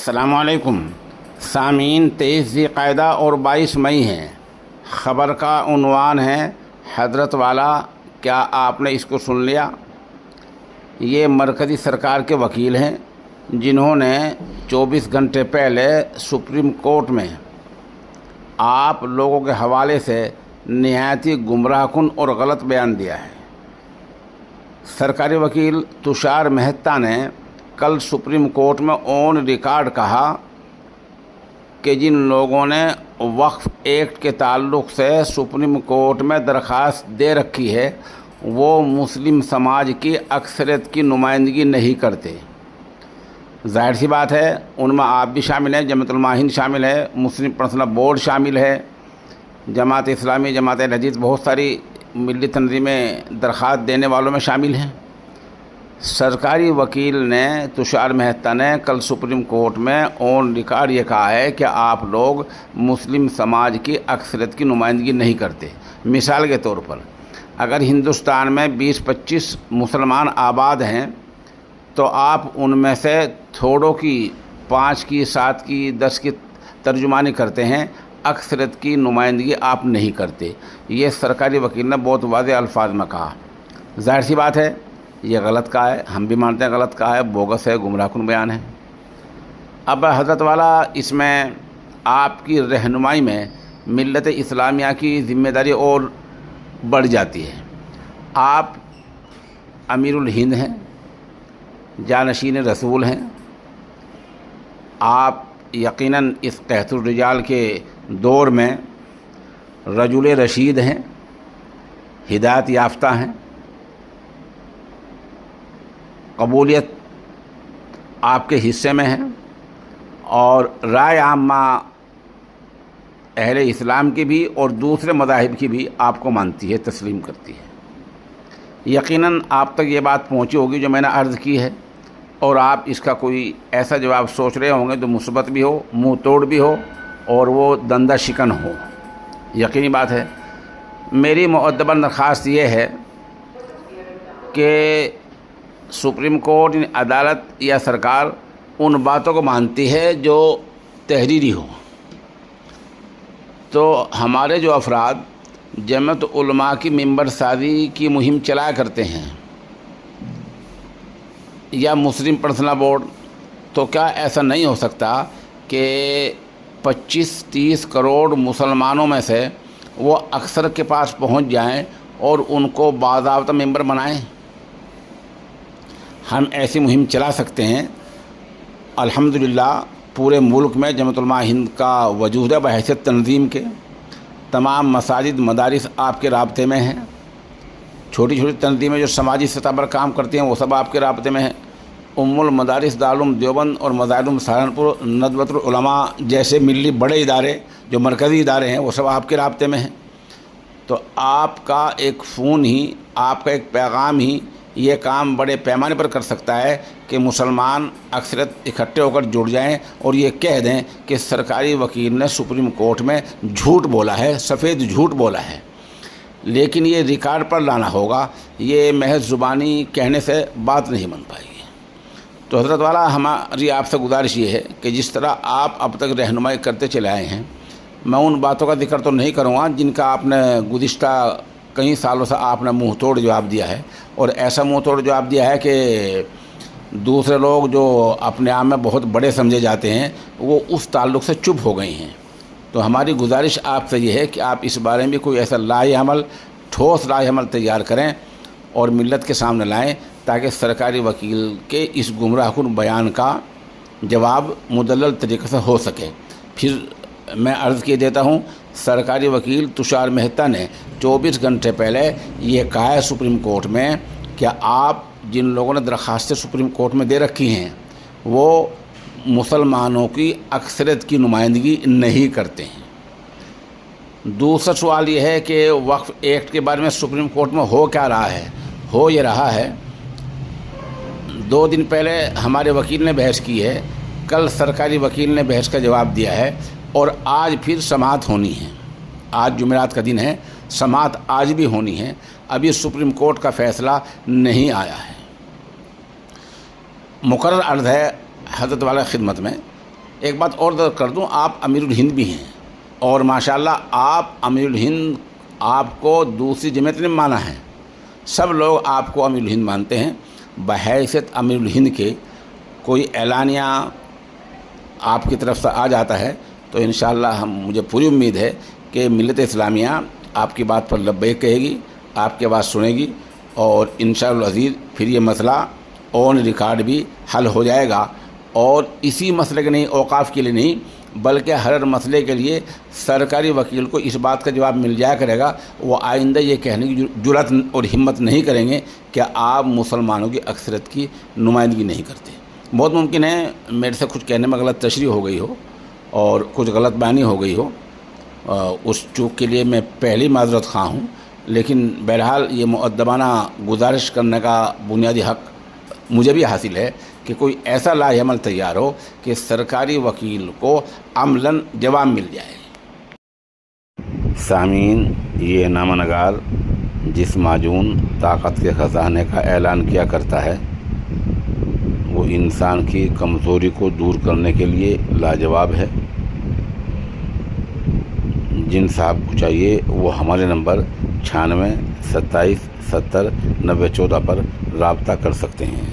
السلام علیکم سامعین، 23 ذی-القعدہ اور 22 مئی ہے۔ خبر کا عنوان ہے حضرت والا، کیا آپ نے اس کو سن لیا؟ یہ مرکزی سرکار کے وکیل ہیں جنہوں نے 24 گھنٹے پہلے سپریم کورٹ میں آپ لوگوں کے حوالے سے نہایت ہی گمراہ کن اور غلط بیان دیا ہے۔ سرکاری وکیل تشار مہتا نے کل سپریم کورٹ میں آن ریکارڈ کہا کہ جن لوگوں نے وقف ایکٹ کے تعلق سے سپریم کورٹ میں درخواست دے رکھی ہے وہ مسلم سماج کی اکثریت کی نمائندگی نہیں کرتے۔ ظاہر سی بات ہے، ان میں آپ بھی شامل ہیں، جمعیت علماء ہند شامل ہے، مسلم پرسنل بورڈ شامل ہے، جماعت اسلامی، جماعت اہل حدیث، بہت ساری ملی تنظیمیں درخواست دینے والوں میں شامل ہیں۔ سرکاری وکیل نے تشار مہتا نے کل سپریم کورٹ میں آن ریکارڈ یہ کہا ہے کہ آپ لوگ مسلم سماج کی اکثریت کی نمائندگی نہیں کرتے۔ مثال کے طور پر اگر ہندوستان میں 20-25 مسلمان آباد ہیں تو آپ ان میں سے تھوڑوں کی 5 کی 7 کی 10 کی ترجمانی کرتے ہیں، اکثریت کی نمائندگی آپ نہیں کرتے۔ یہ سرکاری وکیل نے بہت واضح الفاظ میں کہا۔ ظاہر سی بات ہے یہ غلط کہا ہے، ہم بھی مانتے ہیں غلط کہا ہے، بوگس ہے، گمراہ کن بیان ہے۔ اب حضرت والا اس میں آپ کی رہنمائی میں ملت اسلامیہ کی ذمہ داری اور بڑھ جاتی ہے۔ آپ امیر الہند ہیں، جانشین رسول ہیں، آپ یقیناً اس قحط الرجال کے دور میں رجل رشید ہیں، ہدایت یافتہ ہیں، قبولیت آپ کے حصے میں ہے اور رائے عامہ اہل اسلام کی بھی اور دوسرے مذاہب کی بھی آپ کو مانتی ہے، تسلیم کرتی ہے۔ یقیناً آپ تک یہ بات پہنچی ہوگی جو میں نے عرض کی ہے، اور آپ اس کا کوئی ایسا جواب سوچ رہے ہوں گے جو مثبت بھی ہو، منہ توڑ بھی ہو اور وہ دندہ شکن ہو۔ یقینی بات ہے، میری مؤدباً درخواست یہ ہے کہ سپریم کورٹ عدالت یا سرکار ان باتوں کو مانتی ہے جو تحریری ہو، تو ہمارے جو افراد جمعیت علماء کی ممبر سازی کی مہم چلایا کرتے ہیں یا مسلم پرسنل بورڈ، تو کیا ایسا نہیں ہو سکتا کہ 25-30 کروڑ مسلمانوں میں سے وہ اکثر کے پاس پہنچ جائیں اور ان کو باضابطہ ممبر بنائیں؟ ہم ایسی مہم چلا سکتے ہیں۔ الحمدللہ پورے ملک میں جمعیت علماء ہند کا وجود ہے بحیثیت تنظیم کے۔ تمام مساجد، مدارس آپ کے رابطے میں ہیں، چھوٹی چھوٹی تنظیمیں جو سماجی سطح پر کام کرتی ہیں وہ سب آپ کے رابطے میں ہیں۔ المدارس دارالعلوم دیوبند اور مظاہر سہارنپور، ندوۃ العلماء جیسے ملی بڑے ادارے جو مرکزی ادارے ہیں وہ سب آپ کے رابطے میں ہیں۔ تو آپ کا ایک فون ہی، آپ کا ایک پیغام ہی یہ کام بڑے پیمانے پر کر سکتا ہے کہ مسلمان اکثریت اکٹھے ہو کر جڑ جائیں اور یہ کہہ دیں کہ سرکاری وکیل نے سپریم کورٹ میں جھوٹ بولا ہے، سفید جھوٹ بولا ہے۔ لیکن یہ ریکارڈ پر لانا ہوگا، یہ محض زبانی کہنے سے بات نہیں بن پائے گی۔ تو حضرت والا، ہماری آپ سے گزارش یہ ہے کہ جس طرح آپ اب تک رہنمائی کرتے چلے آئے ہیں، میں ان باتوں کا ذکر تو نہیں کروں گا جن کا آپ نے گزشتہ کئی سالوں سے آپ نے منہ توڑ جواب دیا ہے، اور ایسا منہ توڑ جواب دیا ہے کہ دوسرے لوگ جو اپنے آپ میں بہت بڑے سمجھے جاتے ہیں وہ اس تعلق سے چپ ہو گئی ہیں۔ تو ہماری گزارش آپ سے یہ ہے کہ آپ اس بارے میں کوئی ایسا ٹھوس رائے عمل تیار کریں اور ملت کے سامنے لائیں تاکہ سرکاری وکیل کے اس گمراہ کن بیان کا جواب مدلل طریقے سے ہو سکے۔ پھر میں عرض کیے دیتا ہوں، سرکاری وکیل تشار مہتا نے 24 گھنٹے پہلے یہ کہا ہے سپریم کورٹ میں کہ آپ جن لوگوں نے درخواستیں سپریم کورٹ میں دے رکھی ہیں وہ مسلمانوں کی اکثریت کی نمائندگی نہیں کرتے ہیں۔ دوسرا سوال یہ ہے کہ وقف ایکٹ کے بارے میں سپریم کورٹ میں ہو کیا رہا ہے؟ ہو یہ رہا ہے، 2 دن پہلے ہمارے وکیل نے بحث کی ہے، کل سرکاری وکیل نے بحث کا جواب دیا ہے، اور آج پھر سماعت ہونی ہے۔ آج جمعرات کا دن ہے، سماعت آج بھی ہونی ہے۔ ابھی سپریم کورٹ کا فیصلہ نہیں آیا ہے۔ مقرر عرض ہے حضرت والا خدمت میں ایک بات اور درج کر دوں، آپ امیر الہند بھی ہیں، اور ماشاءاللہ آپ امیر الہند، آپ کو دوسری جمعیت نے مانا ہے، سب لوگ آپ کو امیر الہند مانتے ہیں۔ بحیثیت امیر الہند کے کوئی اعلانیہ آپ کی طرف سے آ جاتا ہے تو انشاءاللہ مجھے پوری امید ہے کہ ملت اسلامیہ آپ کی بات پر لبیک کہے گی، آپ کی بات سنے گی، اور انشاءاللہ العزیز پھر یہ مسئلہ آن ریکارڈ بھی حل ہو جائے گا۔ اور اسی مسئلے کے نہیں، اوقاف کے لیے نہیں، بلکہ ہر مسئلے کے لیے سرکاری وکیل کو اس بات کا جواب مل جایا کرے گا، وہ آئندہ یہ کہنے کی جرات اور ہمت نہیں کریں گے کہ آپ مسلمانوں کی اکثریت کی نمائندگی نہیں کرتے۔ بہت ممکن ہے میرے سے کچھ کہنے میں غلط تشریح ہو گئی ہو اور کچھ غلط بیانی ہو گئی ہو، اس چوک کے لیے میں پہلی معذرت خواہ ہوں، لیکن بہرحال یہ مؤدبانہ گزارش کرنے کا بنیادی حق مجھے بھی حاصل ہے کہ کوئی ایسا لاہ عمل تیار ہو کہ سرکاری وکیل کو عملاً جواب مل جائے۔ سامعین، یہ نامہ نگار جس معجون طاقت کے خزانے کا اعلان کیا کرتا ہے وہ انسان کی کمزوری کو دور کرنے کے لیے لاجواب ہے۔ جن صاحب کو چاہیے وہ ہمارے نمبر 96 27 70 90 14 پر رابطہ کر سکتے ہیں۔